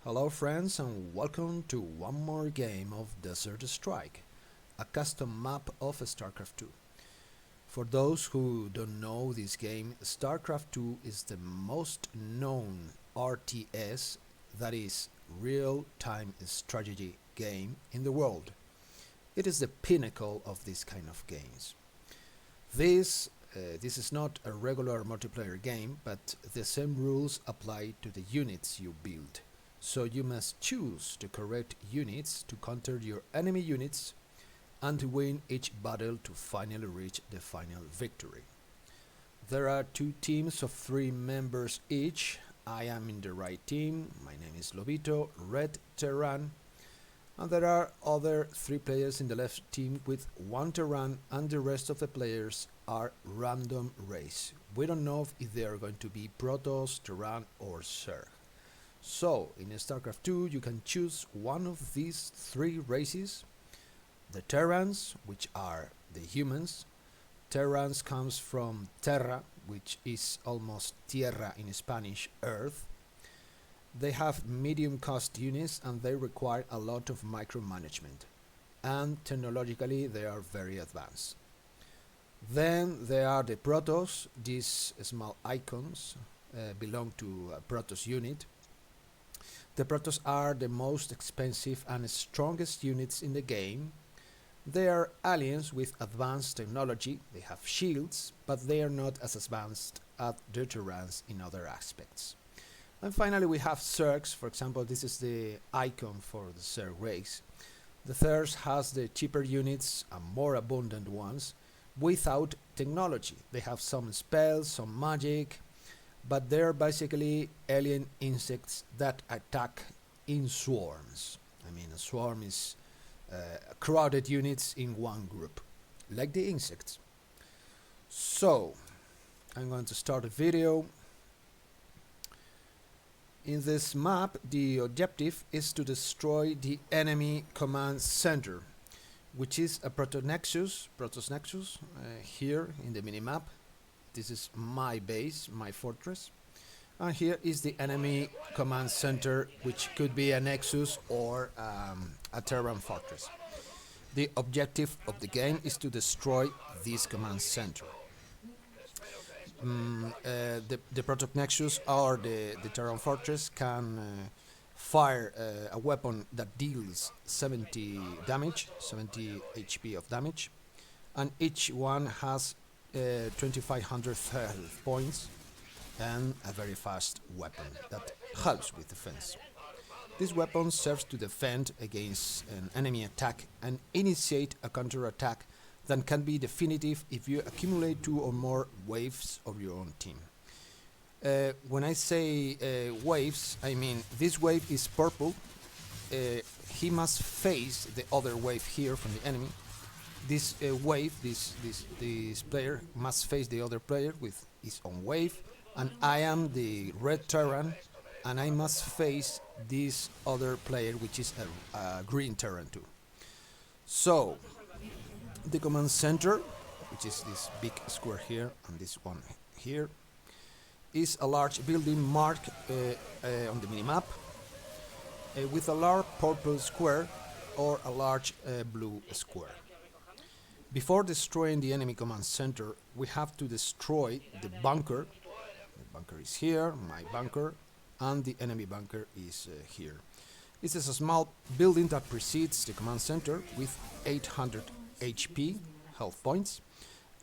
Hello friends and welcome to one more game of Desert Strike, a custom map of Starcraft 2. For those who don't know this game, Starcraft 2 is the most known RTS, that is, real-time strategy game in the world. It is the pinnacle of this kind of games. This is not a regular multiplayer game, but the same rules apply to the units you build. So you must choose the correct units to counter your enemy units and to win each battle to finally reach the final victory. There are two teams of 3 members each. I am in the right team. My name is Lobito, red Terran. And there are other 3 players in the left team with 1 Terran, and the rest of the players are random race. We don't know if they are going to be Protoss, Terran or Zerg. So, in Starcraft 2 you can choose one of these 3 races. The Terrans, which are the humans. Terrans comes from Terra, which is almost Tierra in Spanish, Earth. They have medium cost units and they require a lot of micromanagement. And technologically they are very advanced. Then there are the Protoss. These small icons belong to a Protoss unit. The Protoss are the most expensive and strongest units in the game. They are aliens with advanced technology. They have shields, but they are not as advanced as the Terrans in other aspects. And finally we have Zergs. For example, this is the icon for the Zerg race. The Zergs has the cheaper units and more abundant ones without technology. They have some spells, some magic, but they're basically alien insects that attack in swarms. I mean, a swarm is crowded units in one group, like the insects. So, I'm going to start a video. In this map, the objective is to destroy the enemy command center, which is a Protoss Nexus here in the minimap. This is my base, my fortress. And here is the enemy command center, which could be a Nexus or a Terran fortress. The objective of the game is to destroy this command center. The Protoss Nexus or the Terran fortress can fire a weapon that deals 70 damage, 70 HP of damage, and each one has 2500 health points and a very fast weapon that helps with defense. This weapon serves to defend against an enemy attack and initiate a counter-attack that can be definitive if you accumulate 2 or more waves of your own team. When I say waves, I mean this wave is purple. He must face the other wave here from the enemy. This wave, this player must face the other player with his own wave, and I am the red Terran, and I must face this other player, which is a green Terran too. So, the command center, which is this big square here and this one here, is a large building marked on the minimap with a large purple square or a large blue square. Before destroying the enemy command center, we have to destroy the bunker. The bunker is here, my bunker, and the enemy bunker is here. This is a small building that precedes the command center with 800 HP, health points,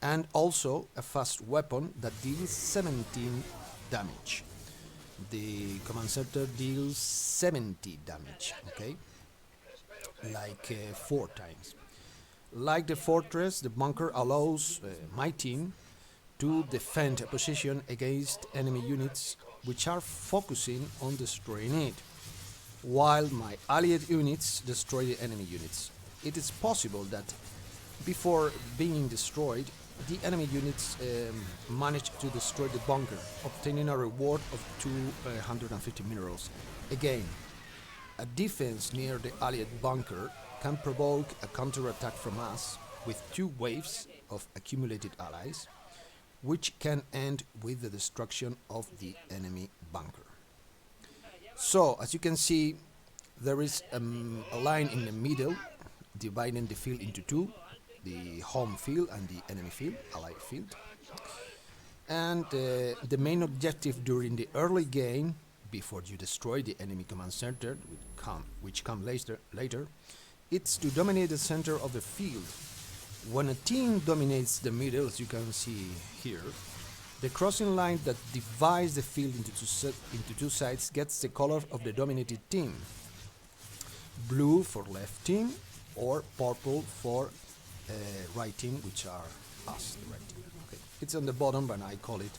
and also a fast weapon that deals 17 damage. The command center deals 70 damage, okay? Like 4 times. Like the fortress, the bunker allows my team to defend a position against enemy units which are focusing on destroying it, while my allied units destroy the enemy units. It is possible that before being destroyed, the enemy units manage to destroy the bunker, obtaining a reward of 250 minerals. Again, a defense near the allied bunker can provoke a counter-attack from us with 2 waves of accumulated allies, which can end with the destruction of the enemy bunker. So, as you can see, there is a line in the middle dividing the field into two, the home field and the enemy field, allied field. And the main objective during the early game, before you destroy the enemy command center, which come later, it's to dominate the center of the field. When a team dominates the middle, as you can see here, the crossing line that divides the field into two sides gets the color of the dominated team. Blue for left team, or purple for right team, which are us, the right team. Okay. It's on the bottom, but I call it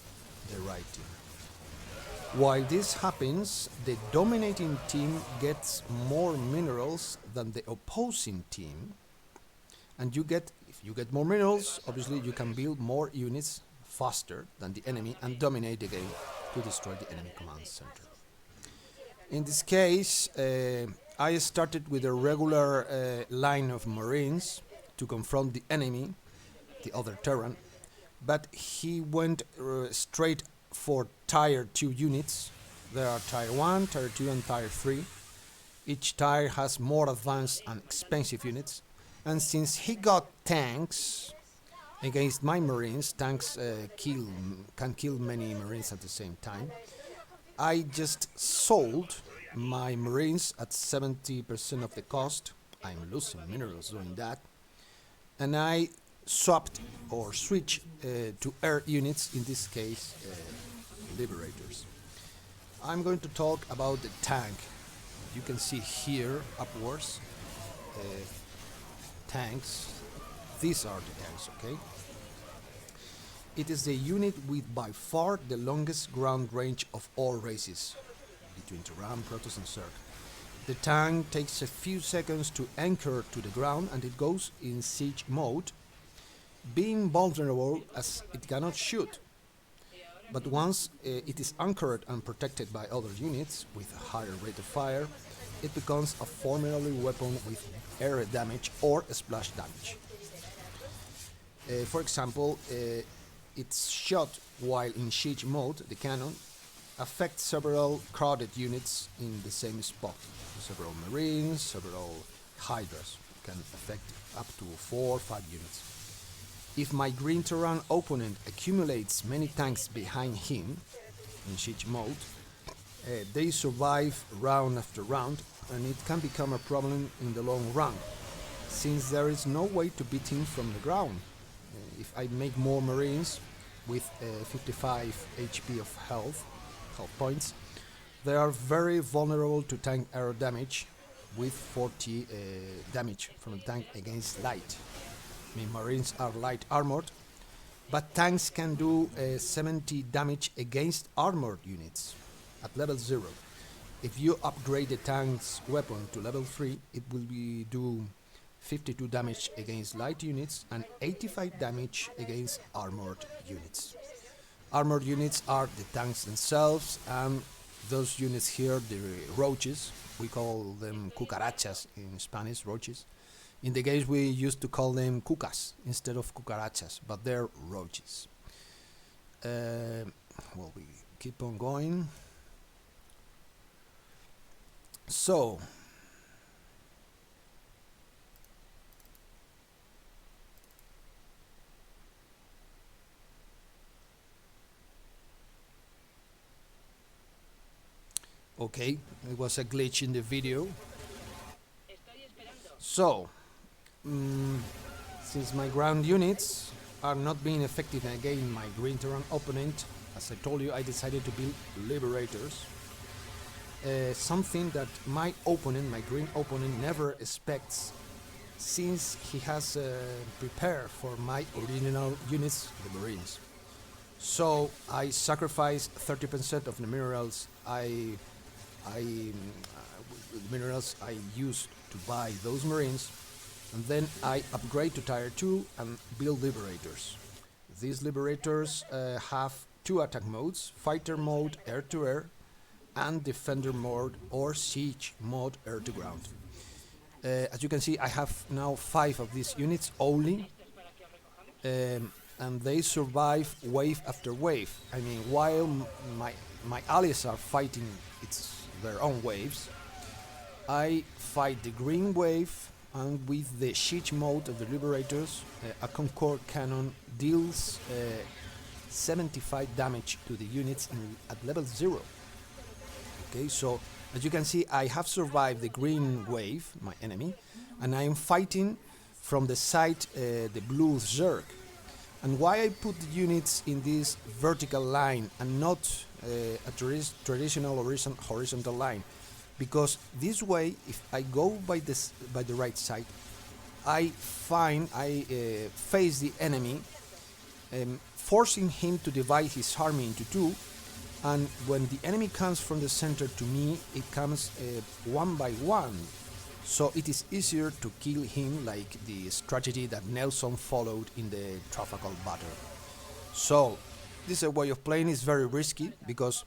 the right team. While this happens, the dominating team gets more minerals than the opposing team, and if you get more minerals, obviously you can build more units faster than the enemy and dominate the game to destroy the enemy command center. In this case, I started with a regular line of Marines to confront the enemy, the other Terran, but he went straight for Tier 2 units. There are Tier 1, Tier 2 and Tier 3. Each tier has more advanced and expensive units, and since he got tanks against my Marines, tanks can kill many Marines at the same time, I just sold my Marines at 70% of the cost. I'm losing minerals doing that. And I swapped or switched to air units, in this case Liberators. I'm going to talk about the tank. You can see here upwards tanks. These are the tanks, okay? It is the unit with by far the longest ground range of all races, between Terran, Protoss and Zerg. The tank takes a few seconds to anchor to the ground and it goes in siege mode, being vulnerable as it cannot shoot. But once it is anchored and protected by other units with a higher rate of fire, it becomes a formidable weapon with air damage or splash damage. For example, its shot while in siege mode, the cannon, affects several crowded units in the same spot. Several Marines, several Hydras. Can affect up to 4 or 5 units. If my green Terran opponent accumulates many tanks behind him in siege mode, they survive round after round, and it can become a problem in the long run, since there is no way to beat him from the ground. If I make more Marines with 55 HP of health points, they are very vulnerable to tank air damage, with 40 damage from a tank against light. I mean, Marines are light armored, but tanks can do 70 damage against armored units at level 0. If you upgrade the tank's weapon to level 3, it will do 52 damage against light units and 85 damage against armored units. Armored units are the tanks themselves, and those units here, the roaches, we call them cucarachas in Spanish, roaches. In the case we used to call them cucas instead of cucarachas, but they're roaches. Well, we keep on going. So, okay, it was a glitch in the video. So, since my ground units are not being effective against my green Terran opponent, as I told you, I decided to build Liberators. Something that my opponent, my green opponent, never expects, since he has prepared for my original units, the Marines. So I sacrifice 30% of the minerals the minerals I used to buy those Marines, and then I upgrade to Tier 2 and build Liberators. These Liberators have 2 attack modes: Fighter mode, air to air, and Defender mode or Siege mode, air to ground. As you can see, I have now 5 of these units only, and they survive wave after wave. I mean, while my allies are fighting, it's their own waves. I fight the green wave, and with the siege mode of the Liberators, a Concorde cannon deals 75 damage to the units at level 0. Okay, so as you can see, I have survived the green wave, my enemy, and I am fighting from the side the blue Zerg. And why I put the units in this vertical line and not a traditional horizontal line? Because this way, if I go by the right side, I face the enemy, forcing him to divide his army into two. And when the enemy comes from the center to me, it comes one by one. So it is easier to kill him, like the strategy that Nelson followed in the Trafalgar battle. So this way of playing is very risky, because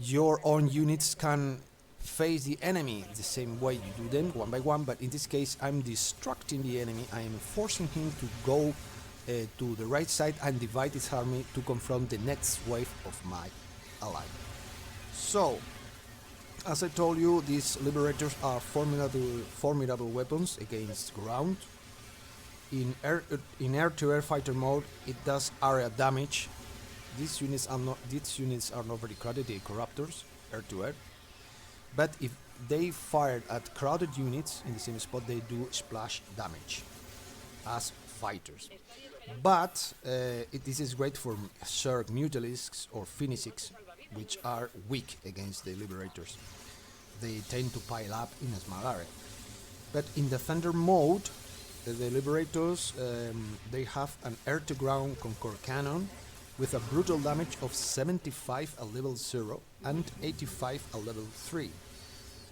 your own units can face the enemy the same way you do them, one by one, but in this case I'm distracting the enemy. I am forcing him to go to the right side and divide his army to confront the next wave of my ally. So, as I told you, these Liberators are formidable weapons against ground. In air-to-air fighter mode, it does area damage. These units are not very crowded, the Corruptors, air-to-air. But if they fired at crowded units in the same spot, they do splash damage as fighters. But this is great for Zerg Mutalisks or Phoenicics, which are weak against the Liberators. They tend to pile up in a small area. But in Defender mode, the Liberators, they have an air-to-ground Concorde cannon with a brutal damage of 75 at level 0 and 85 at level 3.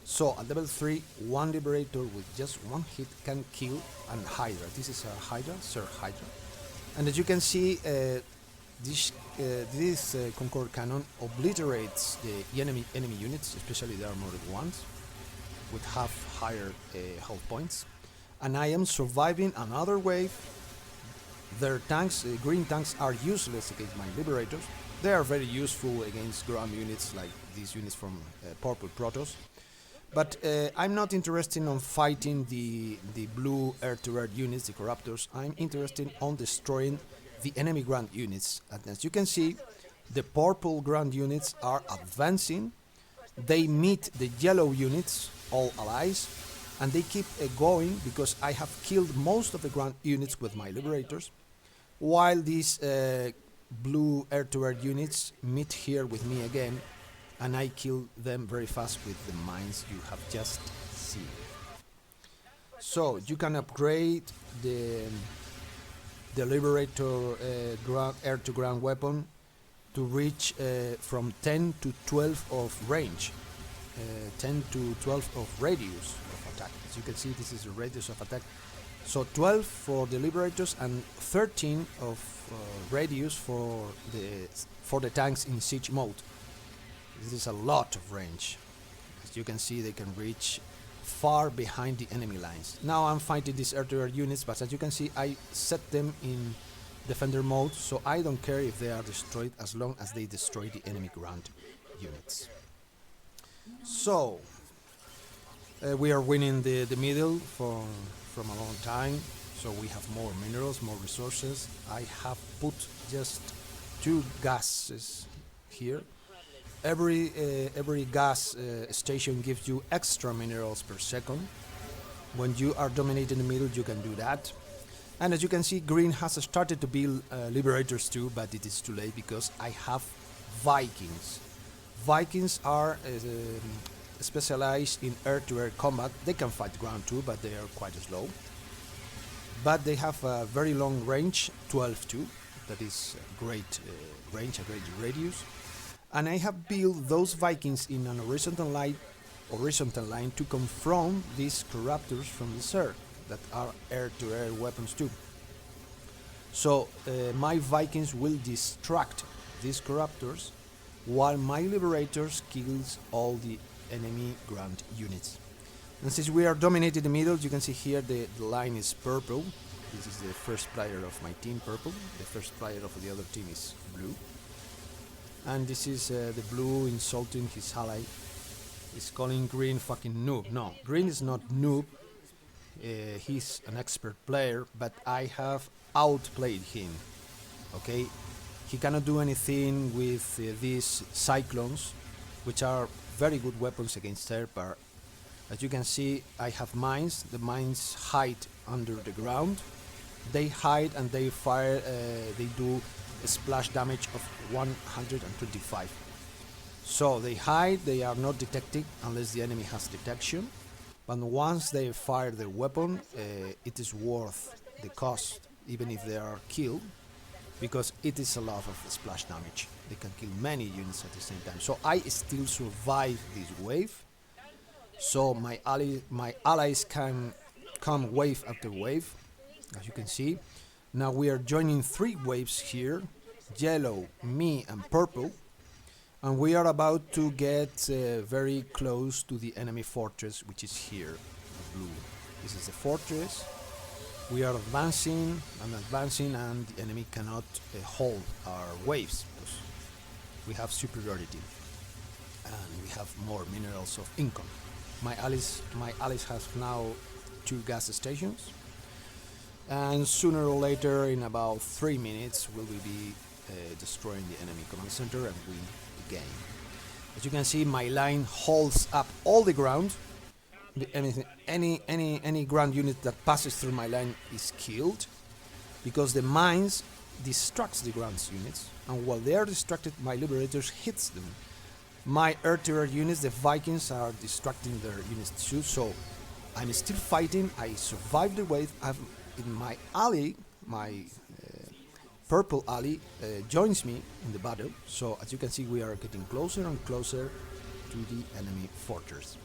So at level 3, one Liberator with just one hit can kill an Hydra. This is a Hydra, Zerg Hydra. And as you can see, this Concorde cannon obliterates the enemy units, especially the armored ones, with half higher health points. And I am surviving another wave. Their tanks, green tanks, are useless against my Liberators. They are very useful against ground units like these units from Purple Protoss. But I'm not interested in fighting the blue air-to-air units, the Corruptors. I'm interested in destroying the enemy ground units. And as you can see, the purple ground units are advancing. They meet the yellow units, all allies, and they keep going because I have killed most of the ground units with my Liberators, while these blue air-to-air units meet here with me again, and I kill them very fast with the mines you have just seen. So you can upgrade the Liberator air-to-ground weapon to reach from 10 to 12 of range, 10 to 12 of radius of attack. As you can see, this is the radius of attack. So 12 for the Liberators and 13 of radius for the tanks in siege mode. This is a lot of range. As you can see, they can reach far behind the enemy lines. Now I'm fighting these air-to-air units, but as you can see, I set them in defender mode, so I don't care if they are destroyed as long as they destroy the enemy ground units. So we are winning the middle from a long time, so we have more minerals, more resources. I have put just 2 gases here. Every gas station gives you extra minerals per second. When you are dominating the middle, you can do that. And as you can see, green has started to build Liberators too, but it is too late because I have Vikings. Vikings are specialized in air-to-air combat. They can fight ground too, but they are quite slow. But they have a very long range, 12 too. That is a great range, a great radius. And I have built those Vikings in an horizontal line to confront these Corruptors from the Zerg that are air-to-air weapons too. So my Vikings will distract these Corruptors while my Liberators kills all the enemy ground units. And since we are dominating the middle, you can see here the line is purple. This is the first player of my team, purple. The first player of the other team is blue. And this is the blue insulting his ally. Is calling green fucking noob. No, green is not noob. He's an expert player, but I have outplayed him. Okay, he cannot do anything with these cyclones, which are very good weapons against air. But as you can see, I have mines. The mines hide under the ground. They hide and they fire. They do a splash damage of 125. So they hide. They are not detected unless the enemy has detection. But once they fire their weapon, it is worth the cost, even if they are killed, because it is a lot of splash damage. They can kill many units at the same time. So I still survive this wave. So my allies can come wave after wave, as you can see. Now we are joining 3 waves here: yellow, me, and purple. And we are about to get very close to the enemy fortress, which is here, blue. This is the fortress. We are advancing and advancing, and the enemy cannot hold our waves because we have superiority and we have more minerals of income. My allies have now 2 gas stations, and sooner or later, in about 3 minutes, we will be destroying the enemy command center and win the game. As you can see, my line holds up all the ground. Any ground unit that passes through my line is killed, because the mines distracts the ground units, and while they are distracted, my liberators hits them. My artillery units, the Vikings, are distracting their units too, so I'm still fighting. I survived the wave. My ally, my purple ally, joins me in the battle. So as you can see, we are getting closer and closer to the enemy fortress.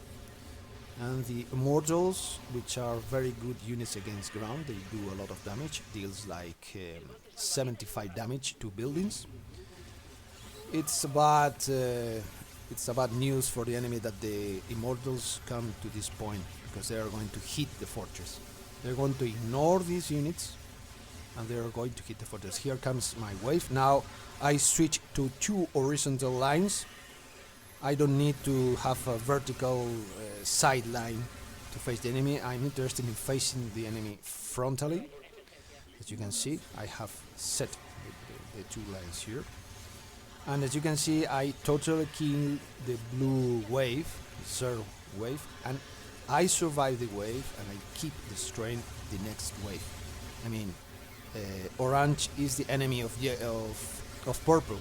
And the immortals, which are very good units against ground, they do a lot of damage, deals like 75 damage to buildings. It's about news for the enemy that the immortals come to this point, because they are going to hit the fortress. They're going to ignore these units and they are going to hit the fortress. Here comes my wave. Now I switch to 2 horizontal lines. I don't need to have a vertical side line to face the enemy. I'm interested in facing the enemy frontally. As you can see, I have set the 2 lines here. And as you can see, I totally kill the blue wave, zero wave, and I survive the wave and I keep destroying the next wave. I mean, orange is the enemy of purple.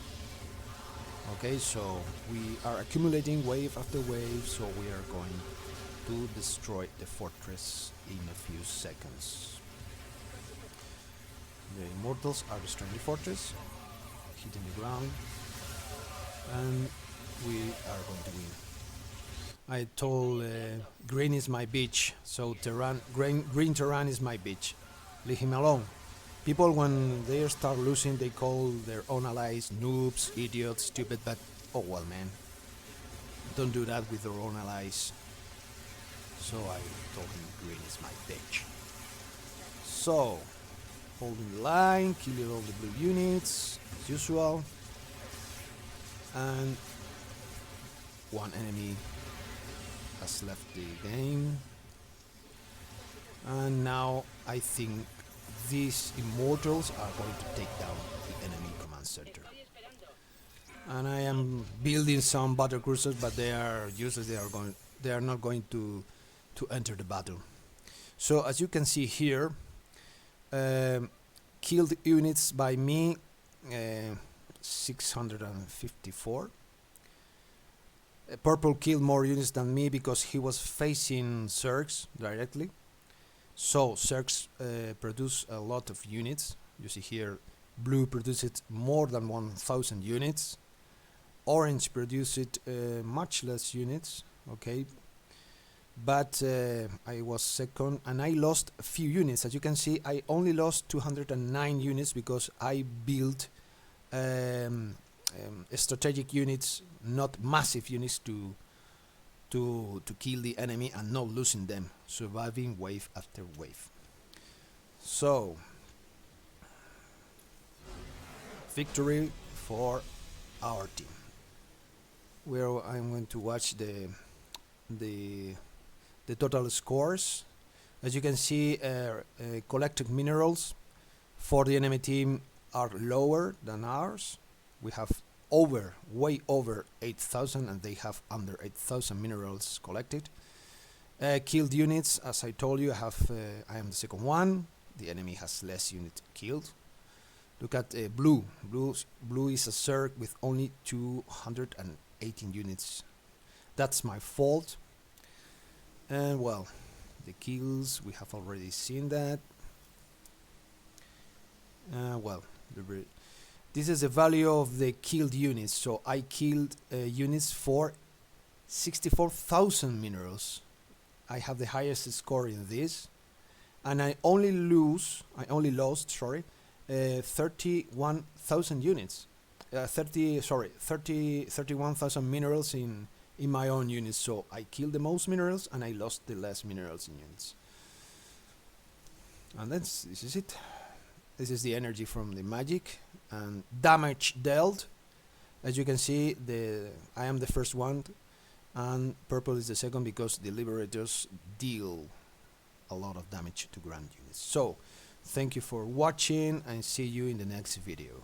Okay, so we are accumulating wave after wave, so we are going to destroy the fortress in a few seconds. The immortals are destroying the fortress, hitting the ground, and we are going to win. I told green is my bitch, so green Terran is my bitch. Leave him alone. People, when they start losing, they call their own allies noobs, idiots, stupid, but oh well, man. Don't do that with your own allies. So I told him green is my bitch. So, holding the line, killing all the blue units, as usual. And one enemy has left the game. And now I think these immortals are going to take down the enemy command center. And I am building some battle cruisers, but they are useless. They are not going to enter the battle. So as you can see here, killed units by me, 654. Purple killed more units than me because he was facing Zergs directly. So Zergs produce a lot of units. You see here, blue produced more than 1,000 units. Orange produced much less units. Okay, but I was second, and I lost a few units. As you can see, I only lost 209 units because I built strategic units, not massive units, to kill the enemy and not losing them, surviving wave after wave. So, victory for our team. Where I'm going to watch the the total scores. As you can see, collected minerals for the enemy team are lower than ours. We have way over 8,000, and they have under 8,000 minerals collected. Killed units, as I told you, I am the second one. The enemy has less units killed. Look at blue. Blue is a Zerg with only 218 units. That's my fault. And well, the kills, we have already seen that. Well, this is the value of the killed units. So I killed units for 64,000 minerals. I have the highest score in this, and I only lost 31,000 units. 31,000 minerals in my own units. So I killed the most minerals and I lost the less minerals in units. And this is it. This is the energy from the magic and damage dealt. As you can see, I am the first one, and purple is the second because the liberators deal a lot of damage to ground units. So thank you for watching, and see you in the next video.